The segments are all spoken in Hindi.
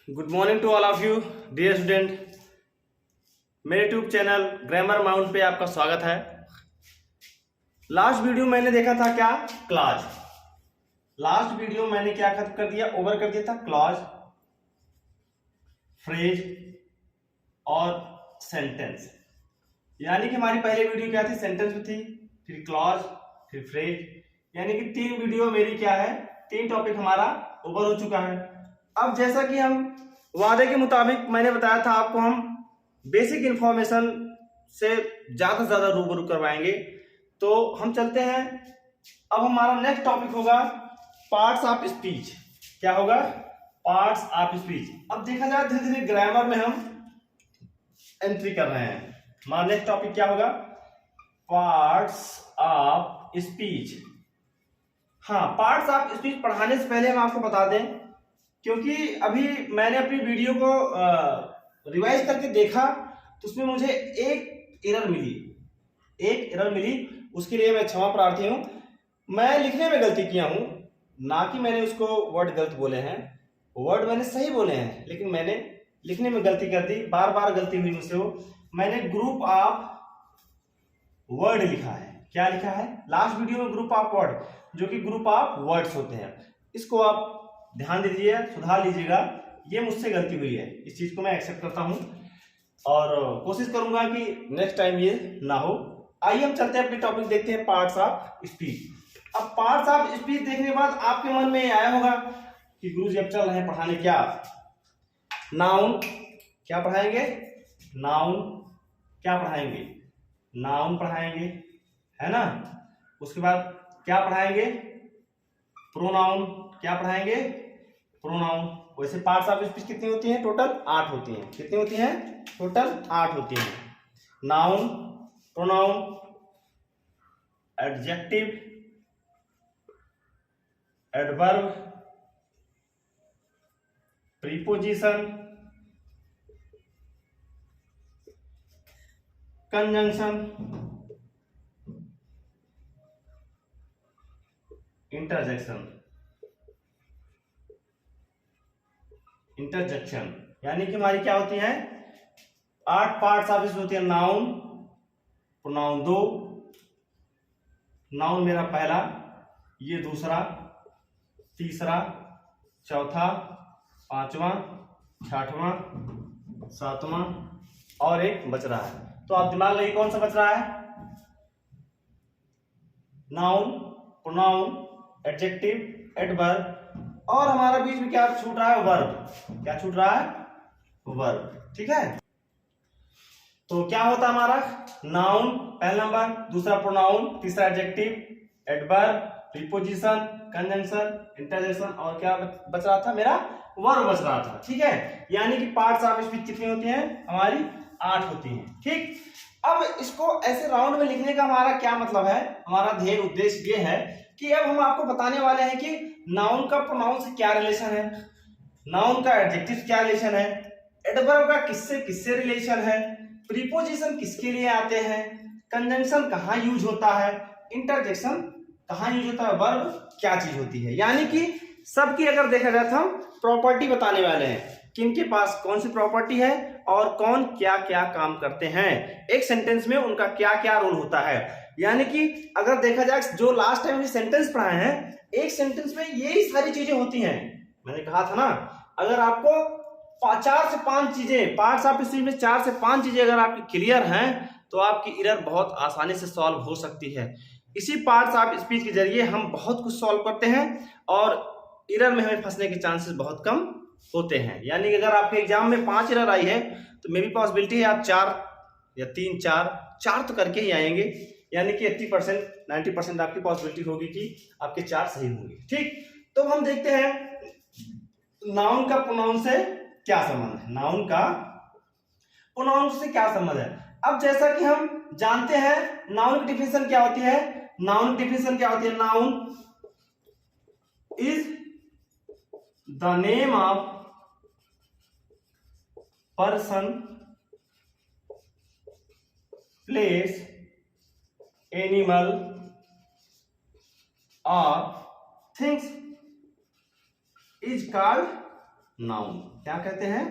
Good morning to all of you dear student. मेरे यूट्यूब चैनल ग्रामर माउंट पे आपका स्वागत है। लास्ट वीडियो मैंने देखा था क्या, क्लॉज। लास्ट वीडियो मैंने क्या खत्म कर दिया, ओवर कर दिया था क्लॉज, फ्रेज और सेंटेंस। यानी कि हमारी पहले वीडियो क्या थी, सेंटेंस में थी, फिर क्लॉज, फिर फ्रेज। यानी कि 3 वीडियो मेरी क्या है, 3 टॉपिक हमारा ओवर हो चुका है। अब जैसा कि हम वादे के मुताबिक मैंने बताया था आपको, हम बेसिक इंफॉर्मेशन से ज्यादा से ज्यादा रूबरू करवाएंगे। तो हम चलते हैं। अब हमारा नेक्स्ट टॉपिक होगा पार्ट्स ऑफ स्पीच। क्या होगा? Parts of speech. अब देखा जाए धीरे धीरे ग्रामर में हम एंट्री कर रहे हैं। हमारा नेक्स्ट टॉपिक क्या होगा? Parts of speech. हाँ, पार्ट्स ऑफ स्पीच पढ़ाने से पहले हम आपको बता दें, क्योंकि अभी मैंने अपनी वीडियो को रिवाइज करके देखा तो उसमें मुझे एक एरर मिली। उसके लिए मैं क्षमा प्रार्थी हूं। मैं लिखने में गलती किया हूं, ना कि मैंने उसको वर्ड गलत बोले हैं। वर्ड मैंने सही बोले हैं, लेकिन मैंने लिखने में गलती कर दी। बार बार गलती हुई मुझसे वो। मैंने ग्रुप ऑफ वर्ड लिखा है। क्या लिखा है? लास्ट वीडियो में ग्रुप ऑफ वर्ड, जो कि ग्रुप ऑफ वर्ड्स होते हैं। इसको आप ध्यान दीजिए, सुधार लीजिएगा। ये मुझसे गलती हुई है, इस चीज को मैं एक्सेप्ट करता हूं और कोशिश करूंगा कि नेक्स्ट टाइम ये ना हो। आइए हम चलते हैं, अपने टॉपिक देखते हैं, पार्ट्स ऑफ स्पीच। अब पार्ट्स ऑफ स्पीच देखने के बाद आपके मन में आया होगा कि गुरु जी अब चल रहे हैं पढ़ाने क्या, नाउन। क्या पढ़ाएंगे? नाउन। क्या पढ़ाएंगे? नाउन पढ़ाएंगे, है ना। उसके बाद क्या पढ़ाएंगे? प्रोनाउन। क्या पढ़ाएंगे? प्रोनाउन। वैसे पार्ट्स ऑफ स्पीच कितनी होती हैं? टोटल 8 होती हैं। कितनी होती हैं? टोटल 8 होती हैं। Noun, pronoun, adjective, adverb, preposition, conjunction, interjection. यानी कि हमारी क्या होती है? 8 पार्ट्स ऑफ स्पीच होती है। नाउन, प्रोनाउन 2, नाउन मेरा पहला, ये दूसरा, तीसरा, चौथा, पांचवा, छठवां, सातवां और एक बच रहा है। तो आप दिमाग लगाइए, कौन सा बच रहा है? नाउन, प्रोनाउन, एडजेक्टिव, एडवर्ब, और हमारा बीच में क्या छूट रहा है? वर्ब। क्या छूट रहा है? वर्ब। ठीक है। तो क्या होता है हमारा? नाउन पहला नंबर, दूसरा प्रोनाउन, तीसरा adjective, adverb, preposition, conjunction, interjection, और क्या बच रहा था? मेरा वर्ब बच रहा था। ठीक है। यानी कि पार्ट्स ऑफ स्पीच कितनी होती हैं? हमारी 8 होती हैं। ठीक। अब इसको ऐसे राउंड में लिखने का हमारा क्या मतलब है? हमारा ध्येय उद्देश्य ये है कि अब हम आपको बताने वाले हैं कि नाउन का प्रोनाउन से क्या रिलेशन है, नाउन का एडजेक्टिव से क्या रिलेशन है, एडवर्ब का किससे किससे रिलेशन है, प्रीपोजिशन किसके लिए आते हैं, कंजंक्शन कहाँ यूज होता है, इंटरजेक्शन कहाँ यूज होता है, वर्ब क्या चीज होती है। यानी कि सबकी अगर देखा जाए तो हम प्रॉपर्टी बताने वाले हैं, किनके पास कौन सी प्रॉपर्टी है और कौन क्या क्या काम करते हैं, एक सेंटेंस में उनका क्या क्या रोल होता है। यानी कि अगर देखा जाए, जो लास्ट टाइम सेंटेंस पढ़ाए हैं, एक सेंटेंस में यही सारी चीजें होती हैं। मैंने कहा था ना, अगर आपको 4 से 5 चीजें, पार्ट्स ऑफ स्पीच में 4 से 5 चीजें अगर आपकी क्लियर हैं तो आपकी एरर बहुत आसानी से सॉल्व हो सकती है। इसी पार्ट्स ऑफ स्पीच के जरिए हम बहुत कुछ सॉल्व करते हैं और एरर में हमें फंसने के चांसेस बहुत कम होते हैं। यानी कि अगर आपके एग्जाम में 5 एरर आई है तो मे भी पॉसिबिलिटी है आप 4 या 3 4 तो करके ही आएंगे। यानी कि 80% 90% आपकी पॉसिबिलिटी होगी कि आपके 4 सही होंगे। ठीक। तो हम देखते हैं नाउन का प्रोनाउन से क्या संबंध है। नाउन का प्रोनाउन से क्या संबंध है? अब जैसा कि हम जानते हैं, नाउन की डिफिनेशन क्या होती है? नाउन की डिफिनेशन क्या होती है? Noun is the name of person, place, animal और थिंग्स इज कॉल्ड नाउन। क्या कहते हैं?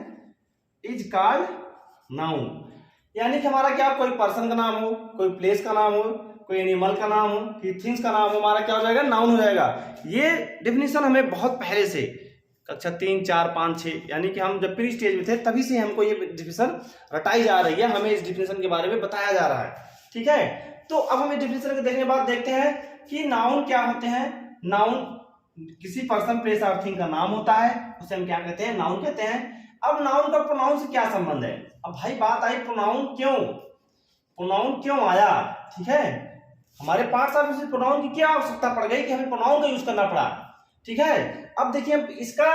Is called noun. यानी कि हमारा क्या, कोई पर्सन का नाम हो, कोई प्लेस का नाम हो, कोई एनिमल का नाम हो, कि थिंग्स का नाम हो, हमारा क्या हो जाएगा? नाउन हो जाएगा। ये डेफिनेशन हमें बहुत पहले से कक्षा 3, 4, 5, 6 यानी कि हम जब प्री स्टेज में थे तभी से हमको ये डेफिनेशन रटाई जा रही है, हमें इस डेफिनेशन के बारे में बताया जा रहा है। ठीक है, तो अब हम इस डेफिनेशन को देखने के बाद देखते हैं कि नाउन क्या होते हैं। नाउन किसी पर्सन, प्लेस और थिंग का नाम होता है, उसे हम क्या कहते हैं? नाउन कहते हैं। अब नाउन का प्रोनाउन से क्या संबंध है? अब भाई बात आई प्रोनाउन क्यों आया। ठीक है, हमारे पार्ट्स ऑफ स्पीच प्रोनाउन की क्या आवश्यकता पड़ गई कि हमें प्रोनाउन का यूज करना पड़ा। ठीक है, अब देखिए इसका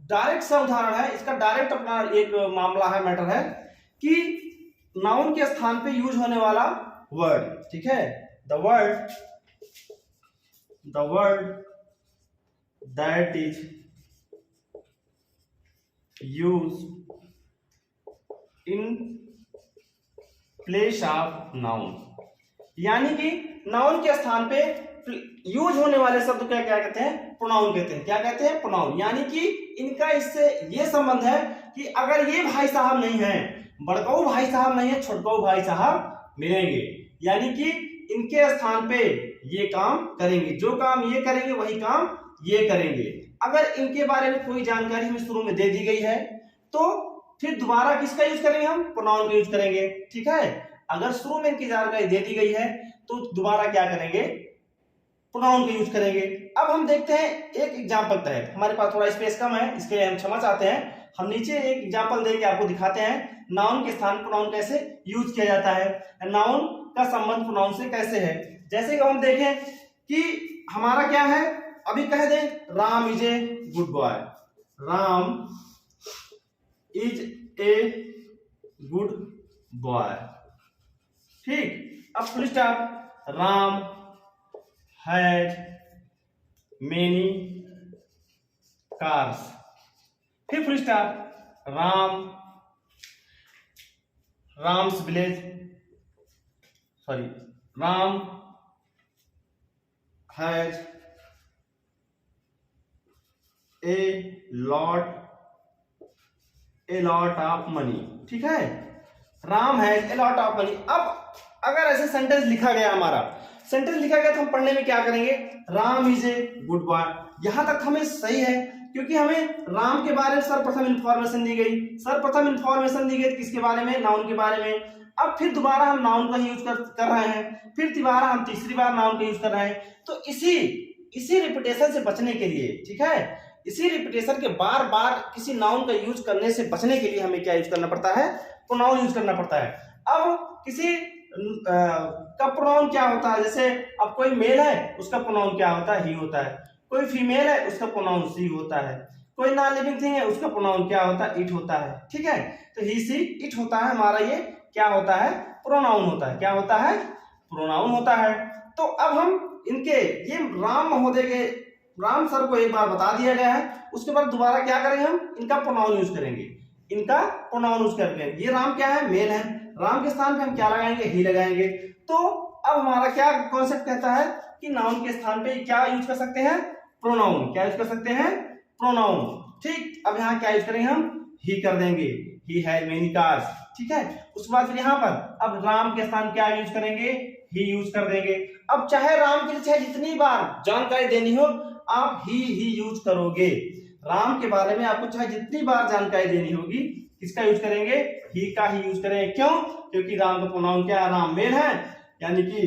डायरेक्ट सा उदाहरण है, इसका डायरेक्ट अपना एक मामला है, मैटर है कि नाउन के स्थान पे यूज होने वाला वर्ड। ठीक है, the word that is use in place of noun, यानी कि नाउन के स्थान पे यूज होने वाले शब्द क्या क्या कहते हैं? प्रोनाउन कहते हैं। क्या कहते हैं? प्रोनाउन। यानी कि इनका इससे ये संबंध है कि अगर ये भाई साहब नहीं है, बड़काऊ भाई साहब नहीं है, छोटकाऊ भाई साहब मिलेंगे, यानी कि इनके स्थान पे ये काम करेंगे, जो काम ये करेंगे वही काम ये करेंगे। अगर इनके बारे में कोई जानकारी हमें शुरू में दे दी गई है तो फिर दोबारा किसका यूज करेंगे? हम प्रोनाउन का यूज करेंगे। ठीक है, अगर शुरू में इनकी जानकारी दे दी गई है तो दोबारा क्या करेंगे? प्रोनाउन का यूज करेंगे। अब हम देखते हैं एक एग्जांपल तहत, हमारे पास थोड़ा स्पेस कम है इसके लिए हम क्षमा चाहते हैं, हम नीचे एक एग्जांपल देके आपको दिखाते हैं नाउन के स्थान प्रोनाउन कैसे यूज किया जाता है, नाउन का संबंध प्रोनाउन से कैसे है। जैसे कि हम देखें कि हमारा क्या है, अभी कह दें Ram is a good boy, Ram is a good boy. ठीक, अब full stop, Ram has many cars. फिर full stop, Ram's village, Ram has a lot of money. ठीक है, Ram has a lot of money. अब अगर ऐसे सेंटेंस लिखा गया, हमारा सेंटेंस लिखा गया तो हम पढ़ने में क्या करेंगे? Ram is a good boy. यहां तक हमें सही है क्योंकि हमें राम के बारे में सर्वप्रथम इंफॉर्मेशन दी गई। सर्वप्रथम इंफॉर्मेशन दी गई किसके बारे में? नाउन के बारे में। अब फिर दोबारा हम नाउन का यूज कर रहे हैं, फिर दोबारा हम तीसरी बार नाउन का यूज कर रहे हैं। तो इसी रिपीटेशन से बचने के लिए, ठीक है, इसी रिपीटेशन के बार बार किसी नाउन का यूज करने से बचने के लिए हमें क्या यूज करना पड़ता है? प्रोनाउन यूज करना पड़ता है। अब किसी का प्रोनाउन क्या होता है? जैसे अब कोई मेल है उसका प्रोनाउन क्या होता है? ही होता है। कोई फीमेल है उसका प्रोनाउन सी होता है। कोई नॉन लिविंग थिंग है उसका प्रोनाउन क्या होता है? इट होता है। ठीक है, तो ही सी इट होता है, हमारा ये क्या होता है? प्रोनाउन होता है। क्या होता है? प्रोनाउन होता है। तो अब हम इनके ये राम महोदय के, राम सर को एक बार बता दिया गया है, उसके बाद दोबारा क्या करेंगे? हम इनका प्रोनाउन यूज करेंगे। इनका प्रोनाउन यूज करके, ये राम क्या है? मेल है, राम के स्थान पे हम क्या लगाएंगे? ही लगाएंगे। तो अब हमारा क्या कॉन्सेप्ट कहता है कि नाउन के स्थान पे क्या यूज कर सकते हैं? प्रोनाउन। क्या यूज कर सकते हैं? प्रोनाउन। ठीक, अब यहाँ क्या यूज करेंगे? हम ही कर देंगे, ही हैज मेनी कार्स। ठीक है, उसके बाद फिर यहाँ पर अब राम के स्थान क्या यूज करेंगे? ही यूज कर देंगे। अब चाहे राम के लिए चाहे जितनी बार जानकारी देनी हो आप ही यूज करोगे। राम के बारे में आपको चाहे जितनी बार जानकारी देनी होगी, किसका यूज करेंगे? ही का ही यूज करेंगे। क्यों? क्योंकि राम का प्रोनाउन क्या है? राम मेल है, यानी कि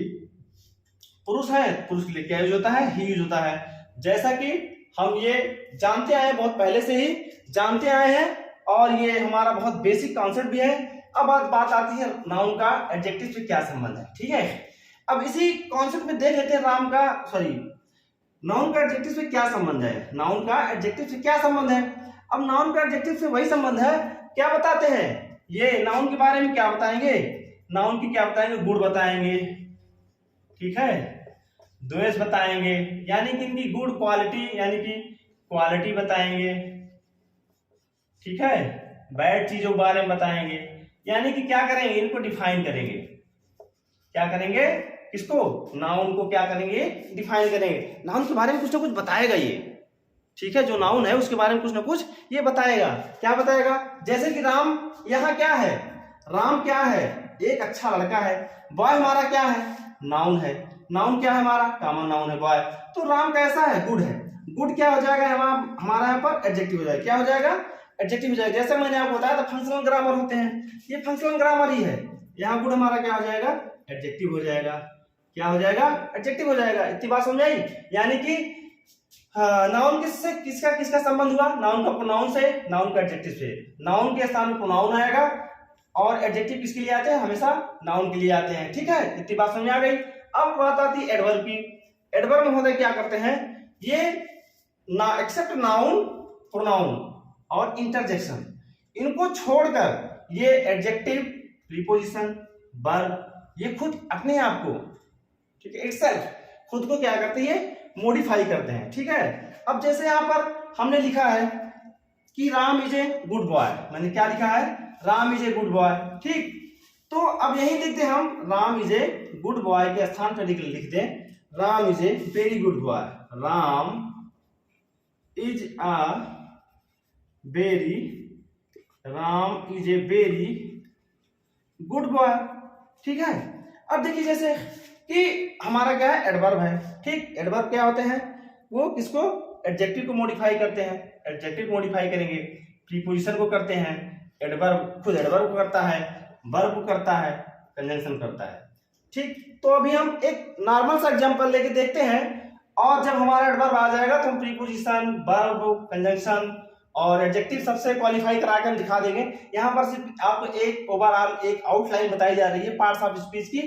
पुरुष है, पुरुष के लिए क्या यूज होता है? ही यूज होता है। जैसा कि हम ये जानते आए हैं, बहुत पहले से ही जानते आए हैं, और ये हमारा बहुत बेसिक कॉन्सेप्ट भी है। अब बात आती है नाउन का एडजेक्टिव से क्या संबंध है। ठीक है, अब इसी कॉन्सेप्ट में देख लेते हैं नाउन का एडजेक्टिव से क्या संबंध है। नाउन का एडजेक्टिव से क्या संबंध है? अब नाउन का एडजेक्टिव से वही संबंध है, क्या बताते हैं? ये नाउन के बारे में क्या बताएंगे? नाउन की क्या बताएंगे? गुड बताएंगे। ठीक है, द्वेष बताएंगे, यानी कि इनकी गुड क्वालिटी, यानी कि क्वालिटी बताएंगे। ठीक है, बैड चीजों के बारे में बताएंगे, यानी कि क्या करेंगे? इनको डिफाइन करेंगे। क्या करेंगे? किसको? नाउन को क्या करेंगे? डिफाइन करेंगे। नाउन के बारे में कुछ ना कुछ बताएगा ये। ठीक है, जो नाउन है उसके बारे में कुछ ना कुछ ये बताएगा। क्या बताएगा? जैसे कि राम यहाँ क्या है? राम क्या है? एक अच्छा लड़का है। बॉय हमारा क्या है? नाउन है। नाउन क्या है हमारा? कॉमन नाउन है बॉय। तो राम कैसा है? गुड है। गुड क्या हो जाएगा हमारा यहाँ पर? एडजेक्टिव हो जाएगा। क्या हो जाएगा? एडजेक्टिव हो जाएगा। जैसे मैंने आपको बताया था फंक्शनल ग्रामर होते हैं, ये फंक्शनल ग्रामर ही है। यहाँ गुड हमारा क्या हो जाएगा? एडजेक्टिव हो जाएगा। क्या हो जाएगा? एडजेक्टिव हो जाएगा। इतनी बात समझ आई? यानी कि नाउन किससे किसका किसका संबंध हुआ? नाउन का प्रोनाउन से, नाउन का एडजेक्टिव से। नाउन के स्थान में प्रोनाउन आएगा और एडजेक्टिव किसके लिए आते हैं? हमेशा नाउन के लिए आते हैं। ठीक है, इतनी बात समझ आ गई। अब बात आती है एडवर्ब की। एडवर्ब महोदय क्या करते हैं? ये एक्सेप्ट नाउन, प्रोनाउन और इंटरजेक्शन, इनको छोड़कर ये एडजेक्टिव, प्रीपोजिशन, वर्ब, ये खुद अपने आप को, ठीक है, इटसेल्फ खुद को क्या करते हैं? मॉडिफाई करते हैं। ठीक है, अब जैसे यहां पर हमने लिखा है कि Ram is a good boy. मैंने क्या लिखा है? Ram is a good boy. ठीक, तो अब यही लिखते हम Ram is a good boy के स्थान पर लिख दें Ram is a very good boy. Ram is a very good boy. ठीक है, अब देखिए जैसे कि हमारा क्या है? एडवर्ब है। ठीक, एडवर्ब क्या होते हैं? वो किसको? एडजेक्टिव को मॉडिफाई करते हैं। एडजेक्टिव मॉडिफाई करेंगे, प्रीपोजिशन को करते हैं, एडवर्ब खुद एडवर्ब को करता है, वर्ब को करता है, कंजंक्शन करता है। ठीक, तो अभी हम एक नॉर्मल सा एग्जांपल लेके देखते हैं, और जब हमारा एडवर्ब आ जाएगा तो हम प्रीपोजिशन, वर्ब, कंजंक्शन और एडजेक्टिव सबसे क्वालिफाई कराकर दिखा देंगे। यहाँ पर सिर्फ आपको एक ओवरऑल एक आउटलाइन बताई जा रही है पार्ट्स ऑफ स्पीच की,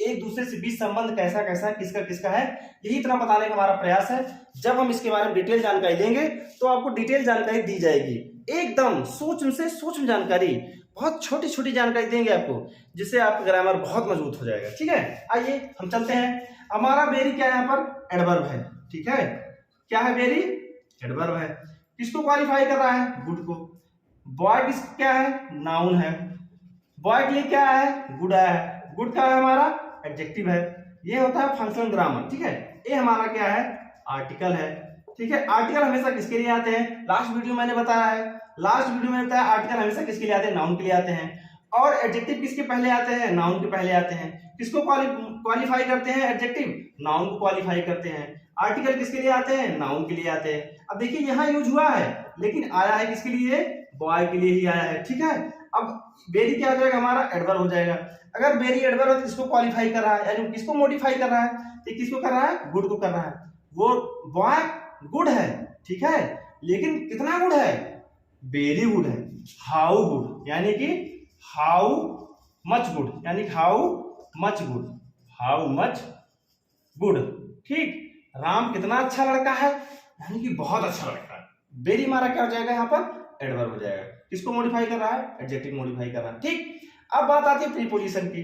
एक दूसरे से बीच संबंध कैसा कैसा किसका किसका है, यही इतना बताने का हमारा प्रयास है। जब हम इसके बारे में डिटेल जानकारी देंगे तो आपको डिटेल जानकारी दी जाएगी, एकदम सूक्ष्म से सूक्ष्म जानकारी, बहुत छोटी छोटी जानकारी देंगे आपको, जिससे आपका ग्रामर बहुत मजबूत हो जाएगा। ठीक है, आइए हम चलते हैं। हमारा वेरी क्या है? यहाँ पर एडवर्ब है। ठीक है, क्या है? वेरी एडवर्ब है। किसको क्वालिफाई कर रहा है? गुड को। बॉय किस क्या है? नाउन है। बॉय के लिए क्या है? गुड है। गुड क्या है हमारा? एडजेक्टिव है। ये होता है फंक्शनल ग्रामर। ठीक है, ये हमारा क्या है? आर्टिकल है। ठीक है, आर्टिकल हमेशा किसके लिए आते हैं? लास्ट वीडियो मैंने बताया है, आर्टिकल हमेशा किसके लिए आते हैं? नाउन के लिए आते हैं। और एडजेक्टिव किसके पहले आते हैं? नाउन के पहले आते हैं। किसको क्वालिफाई करते हैं? एडजेक्टिव नाउन को क्वालिफाई करते हैं। आर्टिकल किसके लिए आते हैं? नाउन के लिए आते हैं। अब देखिए यहाँ यूज हुआ है, लेकिन आया है किसके लिए? बॉय के लिए ही आया है। ठीक है, अब वेरी क्या हो जाएगा? हमारा एडवर्ब हो जाएगा। अगर वेरी एडवर्ब है तो किसको क्वालिफाई कर रहा है, यानी किसको मॉडिफाई कर रहा है? तो किसको कर रहा है? गुड को कर रहा है। वो बॉय गुड है, ठीक है, लेकिन कितना गुड है? वेरी गुड है। हाउ गुड, यानी कि हाउ मच गुड, यानी how much good, how much good. ठीक, राम कितना अच्छा लड़का है, यानी कि बहुत अच्छा लड़का है। वेरी हमारा क्या हो जाएगा? यहाँ पर एडवर्ब हो जाएगा। किसको मॉडिफाई कर रहा है? एडजेक्टिव मॉडिफाई कर रहा है। ठीक, अब बात आती है प्रीपोजिशन की।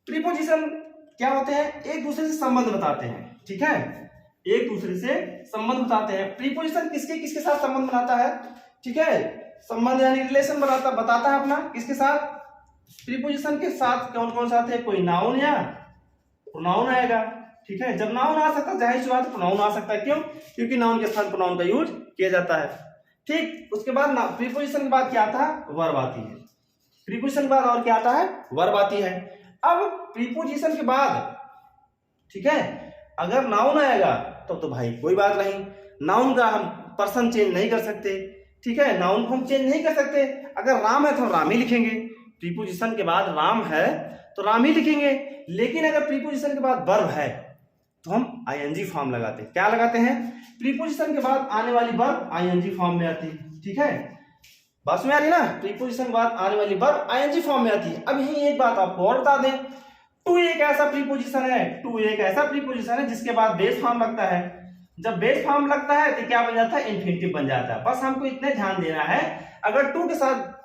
प्रीपोजिशन क्या होते हैं? एक दूसरे से संबंध बताते हैं। ठीक है, एक दूसरे से संबंध बताते हैं। प्रीपोजिशन किसके किसके साथ संबंध बनाता है? ठीक है, संबंध यानी रिलेशन बताता है अपना किसके साथ? प्रीपोजिशन के साथ कौन कौन साथ है? कोई नाउन या प्रोनाउन आएगा। ठीक है, जब नाउन आ सकता है जाहिर सी बात है प्रोनाउन आ सकता है। क्यों? क्योंकि नाउन के स्थान प्रोनाउन का यूज किया जाता है। ठीक, उसके बाद प्रीपोजिशन के बाद क्या आता है? वर्ब आती है। प्रीपोजिशन के बाद और क्या आता है? वर्ब आती है। अब प्रीपोजिशन के बाद, ठीक है, अगर नाउन आएगा तो भाई कोई बात नहीं, नाउन का हम पर्सन चेंज नहीं कर सकते। ठीक है, नाउन को हम चेंज नहीं कर सकते। अगर राम है तो राम ही लिखेंगे, प्रीपोजिशन के बाद राम है तो राम ही लिखेंगे। लेकिन अगर प्रीपोजिशन के बाद वर्ब है तो हम आईएनजी फॉर्म लगाते हैं। क्या लगाते हैं? प्रीपोजिशन के बाद आने वाली वर्ब आईएनजी फॉर्म में आती है। ठीक है, बात में आ रही ना? प्रीपोजिशन के बाद आने वाली वर्ब आईएनजी फॉर्म में आती है। अब यही एक बात आपको और बता दें, टू एक ऐसा प्रीपोजिशन है, टू एक ऐसा प्रीपोजिशन है जिसके बाद बेस फॉर्म लगता है। जब बेस फॉर्म लगता है तो क्या बन जाता है? इन्फिनिटिव बन जाता है। बस हमको इतने ध्यान देना है, अगर टू के साथ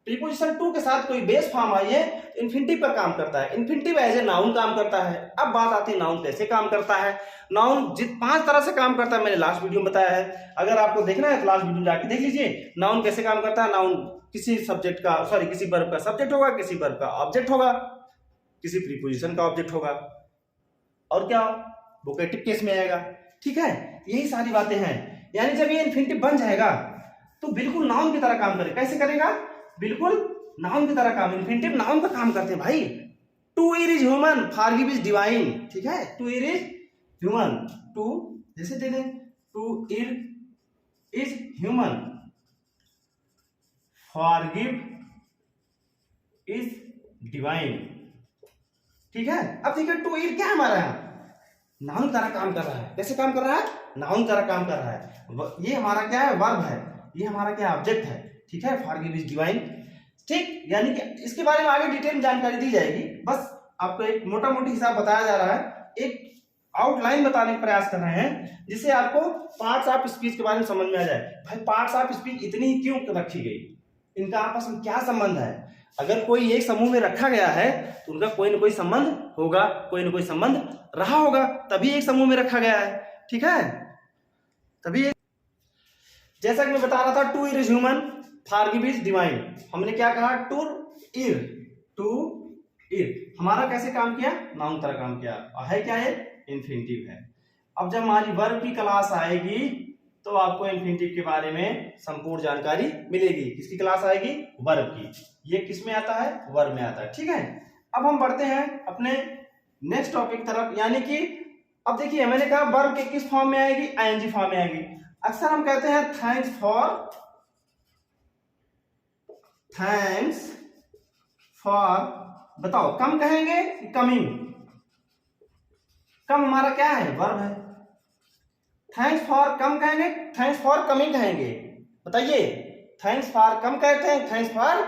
प्रीपोजिशन टू के साथ कोई बेस फॉर्म आई है, इन्फिनिटिव का काम करता है। इन्फिनिटिव एज ए नाउन काम करता है। अब बात आती है नाउन कैसे काम करता है। नाउन 5 तरह से काम करता है, मैंने लास्ट वीडियो में बताया है। अगर आपको देखना है तो लास्ट वीडियो जाके देख लीजिए नाउन कैसे काम करता है। नाउन किसी सब्जेक्ट का किसी वर्ब का सब्जेक्ट होगा, किसी वर्ब का ऑब्जेक्ट होगा, किसी प्रीपोजिशन का ऑब्जेक्ट होगा, और क्या वोकेटिव केस में आएगा। ठीक है, यही सारी बातें हैं। यानी जब ये इन्फिनिटिव बन जाएगा तो बिल्कुल नाउन की तरह काम करेगा। कैसे करेगा? बिल्कुल नाउन की तरह काम। इन्फिनिटिव नाउन का काम करते हैं भाई। To err is human, forgive is divine. ठीक है, to err is human, to जैसे दे दें, to err is human, forgive is divine. ठीक है, अब देखिए टू ईयर क्या हमारा है, नाउन की तरह काम कर रहा है। कैसे काम कर रहा है? नाउन की तरह काम कर रहा है। ये हमारा क्या है? वर्ब है। ये हमारा क्या ऑब्जेक्ट है। ठीक है, फॉरगिव इज डिवाइन। ठीक, यानी कि इसके बारे में आगे डिटेल में जानकारी दी जाएगी। बस आपको एक मोटा मोटी हिसाब बताया जा रहा है, एक आउटलाइन बताने का प्रयास कर रहे हैं जिससे आपको पार्ट्स ऑफ स्पीच के बारे में समझ में आ जाए। भाई पार्ट्स ऑफ स्पीच इतनी क्यों रखी गई, इनका आपस में क्या संबंध है? अगर कोई एक समूह में रखा गया है तो उनका कोई ना कोई संबंध होगा, कोई ना कोई संबंध रहा होगा, तभी एक समूह में रखा गया है। ठीक है, तभी जैसा कि मैं बता रहा था, to err is human, forgive is divine. हमने क्या कहा? टू ईयर, टू ईयर हमारा कैसे काम किया? नाउन तरह काम किया। है क्या? ये इन्फिनिटिव है। अब जब हमारी वर्ब की क्लास आएगी तो आपको इन्फिनिटिव के बारे में संपूर्ण जानकारी मिलेगी। किसकी क्लास आएगी? वर्ब की। ये किस में आता है? वर्ब में आता है। ठीक है, अब हम बढ़ते हैं अपने नेक्स्ट टॉपिक तरफ, यानी कि अब देखिए मैंने कहा वर्ब के किस फॉर्म में आएगी? आईएनजी फॉर्म में आएगी। अक्सर हम कहते हैं थैंक्स फॉर, बताओ कम कहेंगे कि कमिंग? कम हमारा क्या है? वर्ब है। थैंक्स फॉर कम कहेंगे, थैंक्स फॉर कमिंग कहेंगे? बताइए, थैंक्स फॉर कम कहते हैं, थैंक्स फॉर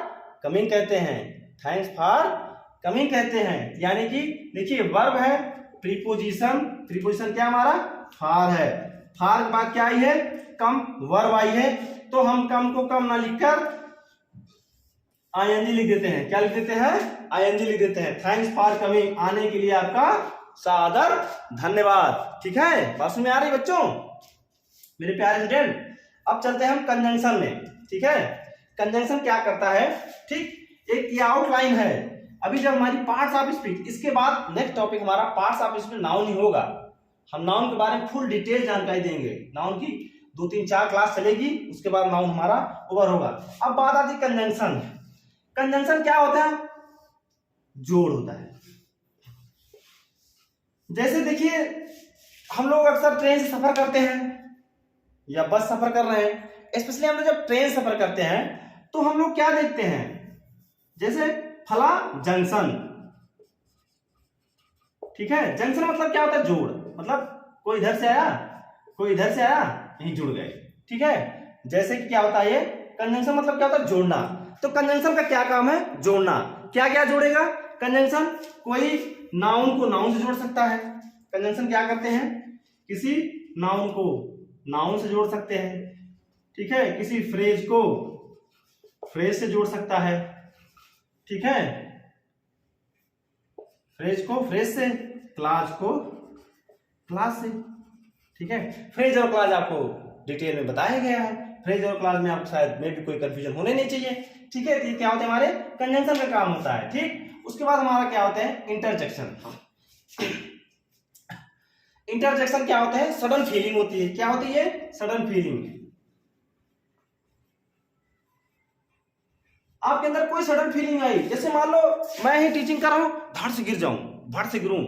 कमिंग कहते हैं? थैंक्स फॉर कमिंग कहते हैं। यानी कि देखिए वर्ब है, प्रीपोजिशन, प्रीपोजिशन क्या हमारा? फॉर है। फॉर के बाद क्या आई है? कम, वर्ब आई है। तो हम कम को कम ना लिखकर आईएनजी लिख देते हैं। क्या लिख देते हैं? आईएनजी लिख देते हैं। थैंक्स फॉर कमिंग, आने के लिए आपका सादर धन्यवाद। ठीक है, बात समझ में आ रही बच्चों मेरे प्यारे स्टूडेंट? अब चलते हैं हम कंजंक्शन में। ठीक है, कंजंक्शन क्या करता है? ठीक, एक ये आउटलाइन है। अभी जब हमारी पार्ट्स ऑफ स्पीच, इसके बाद नेक्स्ट टॉपिक हमारा पार्ट्स ऑफ स्पीच नाउन ही होगा। हम नाउन के बारे में फुल डिटेल जानकारी देंगे। नाउन की 2-3-4 क्लास चलेगी, उसके बाद नाउन हमारा ओवर होगा। अब बात आती है कंजंक्शन। कंजंक्शन क्या होता है? जोड़ होता है। जैसे देखिए हम लोग अक्सर ट्रेन से सफर करते हैं या बस सफर कर रहे हैं, स्पेशली हम लोग जब ट्रेन सफर करते हैं तो हम लोग क्या देखते हैं? जैसे फला जंक्शन। ठीक है, जंक्शन मतलब क्या होता है? जोड़। मतलब कोई इधर से आया, कोई इधर से आया, यहीं जुड़ गए। ठीक है, जैसे कि क्या होता है ये कंजंक्शन मतलब क्या होता है? जोड़ना। तो कंजंक्शन का क्या काम है? जोड़ना। क्या क्या जोड़ेगा कंजंक्शन? कोई नाउन को नाउन से जोड़ सकता है। कंजंक्शन क्या करते हैं? किसी नाउन को नाउन से जोड़ सकते हैं। ठीक है, किसी फ्रेज को फ्रेज से जोड़ सकता है। ठीक है, फ्रेज को फ्रेज से, क्लास को क्लास से। ठीक है, फ्रेज और क्लास आपको डिटेल में बताया गया है। फ्रेज और क्लास में आपको शायद में भी कोई कंफ्यूजन होने नहीं चाहिए। ठीक है, तो ये क्या होता है? हमारे कंजंक्शन का काम होता है। ठीक, उसके बाद हमारा क्या होता है? इंटरजेक्शन। इंटरजेक्शन क्या होता है? सडन फीलिंग होती है। क्या होती है? Sudden feeling. आपके अंदर कोई सडन फीलिंग आई, जैसे मान लो मैं ही टीचिंग कर रहा हूं, धड़ से गिर जाऊं, धड़ से गिरूं,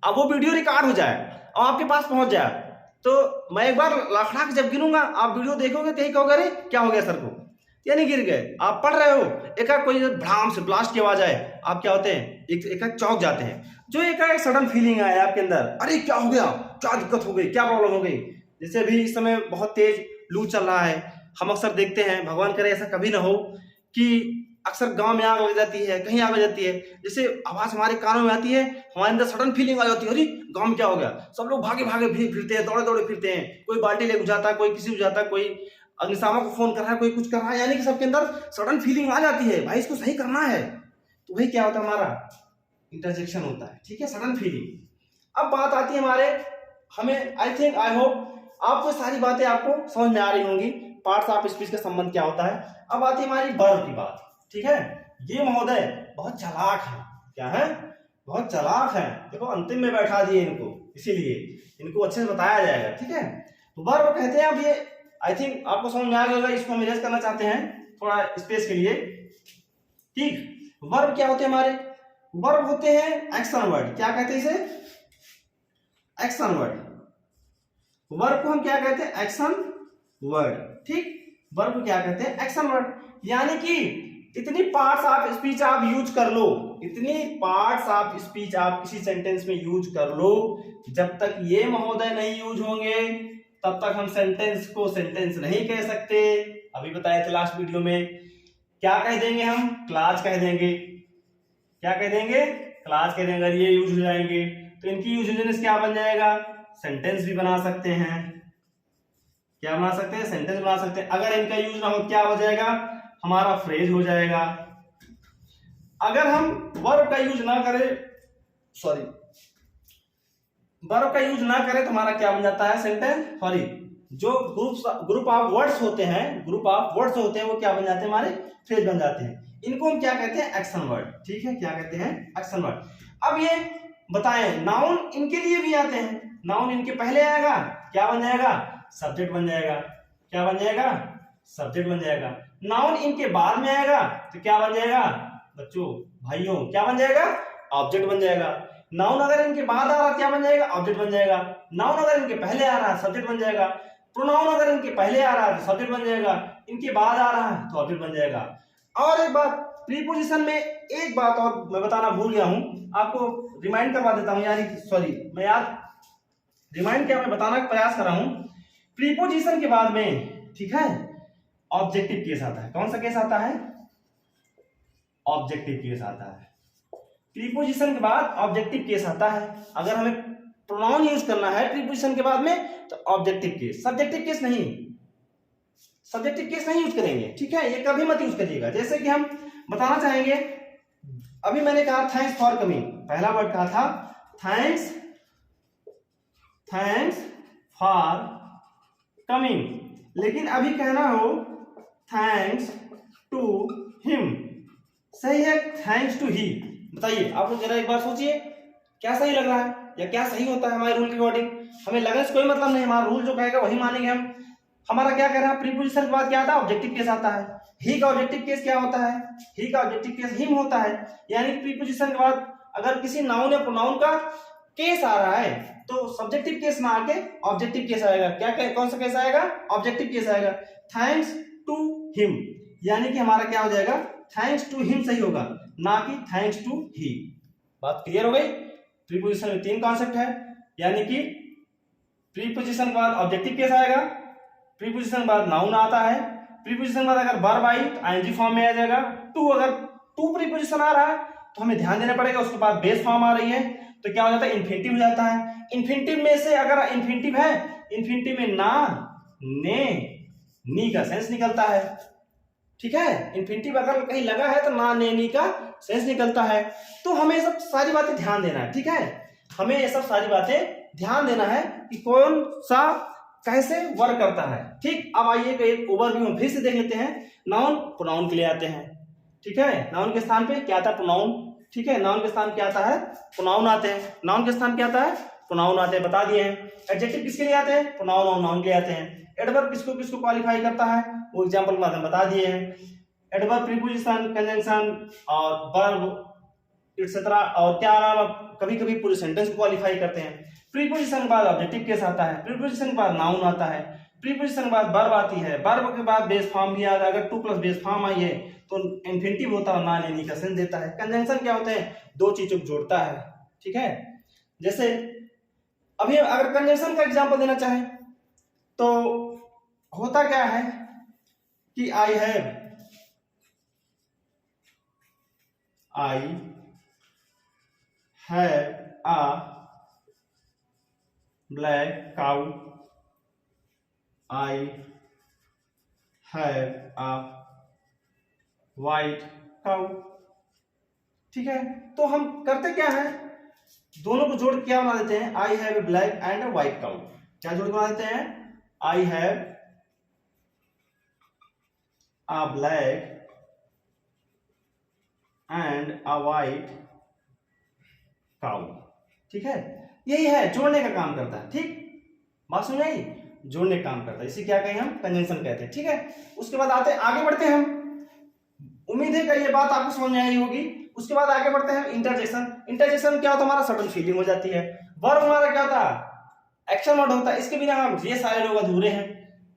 अब वो वीडियो रिकॉर्ड हो जाए और आपके पास पहुंच जाए, तो मैं एक बार लखड़ा के जब गिरूंगा, आप वीडियो देखोगे तो यही कहोगे अरे क्या हो गया सर को, यानी गिर गए। आप पढ़ रहे हो, एक कोई भड़ाम से ब्लास्ट की आवाज आए, आप क्या होते हैं? एक चौंक जाते हैं। जो एक सडन फीलिंग आया आपके अंदर, अरे क्या हो गया, क्या दिक्कत हो गई, क्या प्रॉब्लम हो गई। जैसे अभी इस समय बहुत तेज लू चल रहा है, हम अक्सर देखते हैं, भगवान करे ऐसा कभी ना हो, कि अक्सर गांव में आग लग जाती है, कहीं आग लग जाती है, जैसे आवाज हमारे कानों में आती है, हमारे अंदर सडन फीलिंग आ जाती है, अरे गांव में क्या हो गया। सब लोग भागे भागे फिरते हैं, दौड़े दौड़े फिरते हैं, कोई बाल्टी लेके जाता है, कोई किसी को जाता है, कोई अग्निशामक को फोन कर रहा है, कोई कुछ कर रहा है, यानी कि सबके अंदर सडन फीलिंग आ जाती है, भाई इसको सही करना है। तो वही क्या होता है? हमारा इंटरजेक्शन होता है। ठीक है, सडन फीलिंग। अब बात आती है हमारे, हमें आई थिंक आई होप आपको सारी बातें आपको समझ में आ रही होंगी, पार्ट्स ऑफ स्पीच का संबंध क्या होता है। अब आती है हमारी वर्ब की बात। ठीक है, ये महोदय बहुत चालाक है। क्या है? बहुत चालाक है। देखो अंतिम में बैठा दिए इनको, इसीलिए इनको अच्छे से बताया जाएगा। ठीक है, वर्ब कहते हैं, अब ये आई थिंक आपको समझ में आ गया होगा। इसको हम इरेज करना चाहते हैं थोड़ा स्पेस के लिए। ठीक, वर्ब क्या होते हैं हमारे? वर्ब होते हैं एक्शन वर्ड। क्या कहते हैं इसे? Action word. वर्ब को हम क्या कहते हैं? Action word. ठीक, वर्ब को क्या कहते हैं? Action word. यानी कि इतनी पार्ट्स ऑफ स्पीच आप यूज कर लो, इतनी पार्ट्स ऑफ स्पीच आप किसी सेंटेंस में यूज कर लो, जब तक ये महोदय नहीं यूज होंगे तब तक हम सेंटेंस को सेंटेंस नहीं कह सकते। अभी बताए थे लास्ट वीडियो में, क्या कह देंगे हम? क्लास कह देंगे। क्या कह देंगे? क्लास कह देंगे। अगर ये यूज हो जाएंगे तो इनकी यूजेस क्या बन जाएगा? सेंटेंस भी बना सकते हैं। क्या बना सकते हैं? सेंटेंस बना सकते हैं। अगर इनका यूज ना हो क्या हो जाएगा? हमारा फ्रेज हो जाएगा। अगर हम वर्ब का यूज ना करें, सॉरी, वर्ब का यूज ना करें तो हमारा क्या बन जाता है? सेंटेंस। सॉरी, जो ग्रुप ऑफ वर्ड्स होते हैं, ग्रुप ऑफ वर्ड्स होते हैं वो क्या बन जाते हैं? हमारे फ्रेज बन जाते हैं। इनको हम क्या कहते हैं? Action word. ठीक है, क्या कहते हैं? Action word. अब ये बताएं, नाउन इनके लिए भी आते हैं। नाउन इनके पहले आएगा, क्या बन जाएगा? सब्जेक्ट बन जाएगा। क्या बन जाएगा? सब्जेक्ट बन जाएगा। नाउन इनके बाद में आएगा तो क्या बन जाएगा बच्चों, भाइयों? क्या बन जाएगा? ऑब्जेक्ट बन जाएगा। नाउन अगर इनके बाद आ रहा क्या बन जाएगा? ऑब्जेक्ट बन जाएगा। नाउन अगर इनके पहले आ रहा है सब्जेक्ट बन जाएगा। प्रोनाउन अगर इनके पहले आ रहा है तो सब्जेक्ट बन जाएगा, इनके बाद आ रहा है तो ऑब्जेक्ट बन जाएगा। और एक बात, प्रीपोजिशन में एक बात और मैं बताना भूल गया हूं, आपको रिमाइंड करवा देता हूं, यानी सॉरी मैं याद रिमाइंड क्या मैं बताने का प्रयास कर रहा हूं। प्रीपोजिशन के बाद में, ठीक है, ऑब्जेक्टिव केस आता है। कौन सा केस आता है? ऑब्जेक्टिव केस आता है। प्रीपोजिशन के बाद ऑब्जेक्टिव केस आता है। अगर हमें प्रोनाउन यूज करना है प्रीपोजिशन के बाद में तो ऑब्जेक्टिव केस, सब्जेक्टिव केस नहीं, सब्जेक्टिव केस नहीं यूज करेंगे। ठीक है, ये कभी मत यूज करिएगा। जैसे कि हम बताना चाहेंगे, अभी मैंने कहा थैंक्स फॉर कमिंग, पहला वर्ड कहा था थैंक्स, थैंक्स फॉर कमिंग, लेकिन अभी कहना हो थैंक्स टू हिम। सही है? Thanks to he. बताइए आप लोग जरा एक बार सोचिए, क्या सही लग रहा है या क्या सही होता है हमारे रूल के अकॉर्डिंग? हमें लगने से कोई मतलब नहीं, हमारा रूल जो कहेगा वही मानेंगे हम। हमारा क्या कह रहा है? प्रीपोजिशन के बाद क्या आता है? ऑब्जेक्टिव केस आता है। ही का ऑब्जेक्टिव केस क्या होता है? ही का ऑब्जेक्टिव केस हिम होता है। यानी प्रीपोजिशन के बाद अगर किसी नाउन या प्रोनाउन का केस आ रहा है तो सब्जेक्टिव केस ना आके ऑब्जेक्टिव केस आएगा। क्या कौन सा केस आएगा? ऑब्जेक्टिव केस आएगा। थैंक्स टू हिम, यानी कि हमारा क्या हो जाएगा? थैंक्स टू हिम सही होगा, ना कि थैंक्स टू ही। बात क्लियर हो गई? प्रीपोजिशन में तीन कॉन्सेप्ट है, यानी कि प्रीपोजिशन के बाद ऑब्जेक्टिव केस आएगा, प्रीपोजिशन के बाद नाउन आता है, प्रीपोजिशन के बाद अगर वर्ब आई तो आईएनजी फॉर्म में आ जाएगा। टू, अगर टू प्रीपोजिशन आ रहा है तो हमें ध्यान देना पड़ेगा, उसके बाद बेस फॉर्म आ रही है तो क्या हो जाता है? इन्फिनिटिव हो जाता है। इन्फिनिटिव में से अगर इन्फिनिटिव है, इन्फिनिटिव में ना, ने, नी का सेंस निकलता है। ठीक है, इन्फिनिटिव अगर कहीं लगा है तो ना, ने, नी का सेंस निकलता है। तो हमें सब सारी बातें ध्यान देना है। ठीक है, हमें ये सब सारी बातें ध्यान देना है कि कौन सा कैसे वर्क करता है। ठीक, अब आइए एक ओवरव्यू हम फिर से देख लेते हैं। नाउन प्रोनाउन के लिए आते हैं। ठीक है, नाउन के स्थान पे क्या आता है? प्रोनाउन। ठीक है, नाउन के स्थान क्या आता है? प्रोनाउन आते हैं। नाउन के स्थान क्या आता है? प्रोनाउन आते हैं, बता दिए हैं। एडजेक्टिव किसके लिए आते हैं? प्रोनाउन और नाउन के लिए आते हैं। एडवर्ब किसको किसको क्वालिफाई करता है? वो एग्जांपल के माध्यम बता दिए हैं। एडवर्ब प्रीपोजिशन, कंजंक्शन और वर्ब एटसेट्रा, और क्या कभी कभी पूरे सेंटेंस को क्वालिफाई करते हैं। प्रीपोजिशन के बाद ऑब्जेक्टिव केस आता है, प्रीपोजिशन के बाद नाउन आता है, प्रीपोजिशन के बाद वर्ब आती है, वर्ब के बाद बेस फॉर्म भी आता है। अगर two plus base form I है तो इन्फिनिटिव होता है, ना, ने, नी का सेंस देता है। कंजंक्शन क्या होते हैं? दो चीजों को जोड़ता है। ठीक है, जैसे अभी अगर कंजंक्शन का एग्जांपल देना चाहे तो होता क्या है कि I have a black cow, I have a white cow। ठीक है, तो हम करते क्या है? दोनों को जोड़ क्या बना देते हैं? I have a black and a white cow. क्या जोड़ बना देते हैं? I have a black and a white cow. ठीक है, यही है, जोड़ने का काम करता है। ठीक, बात समझ आई? जोड़ने का काम करता है, इसे क्या कहें हम, कंजंक्शन कहते हैं। ठीक है, उसके बाद आगे बढ़ते हैं हम। उम्मीद है कि ये बात आपको समझ में आई होगी। उसके बाद आगे बढ़ते हैं इंटरजेक्शन। इंटरजेक्शन क्या होता है, हमारा सडन फीलिंग हो जाती है। वर्ब हमारा क्या होता है, एक्शन वर्ड होता है, इसके बिना हम, ये सारे लोग अधूरे हैं,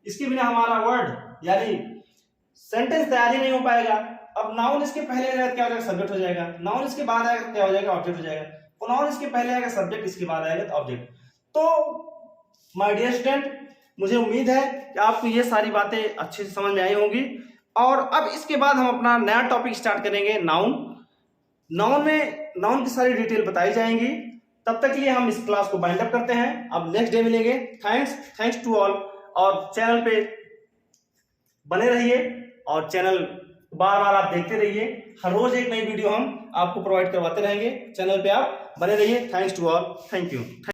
इसके बिना हमारा वर्ड यानी सेंटेंस तैयार ही नहीं हो पाएगा। अब नाउन इसके पहले आएगा क्या हो जाएगा, सब्जेक्ट हो जाएगा। नाउन इसके बाद आएगा क्या हो जाएगा, ऑब्जेक्ट हो जाएगा। प्रोनाउन इसके पहले आएगा सब्जेक्ट, इसके बाद आएगा तो ऑब्जेक्ट। तो माय डियर स्टूडेंट, मुझे उम्मीद है कि आपको ये सारी बातें अच्छे से समझ में आई होंगी। और अब इसके बाद हम अपना नया टॉपिक स्टार्ट करेंगे, नाउन। नाउन में नाउन की सारी डिटेल बताई जाएंगी। तब तक के लिए हम इस क्लास को बाइंड अप करते हैं, अब नेक्स्ट डे मिलेंगे। Thanks to all. और चैनल पे बने रहिए और चैनल बार बार आप देखते रहिए। हर रोज एक नई वीडियो हम आपको प्रोवाइड करवाते रहेंगे, चैनल पे आप बने रहिए। Thanks to all, thank you.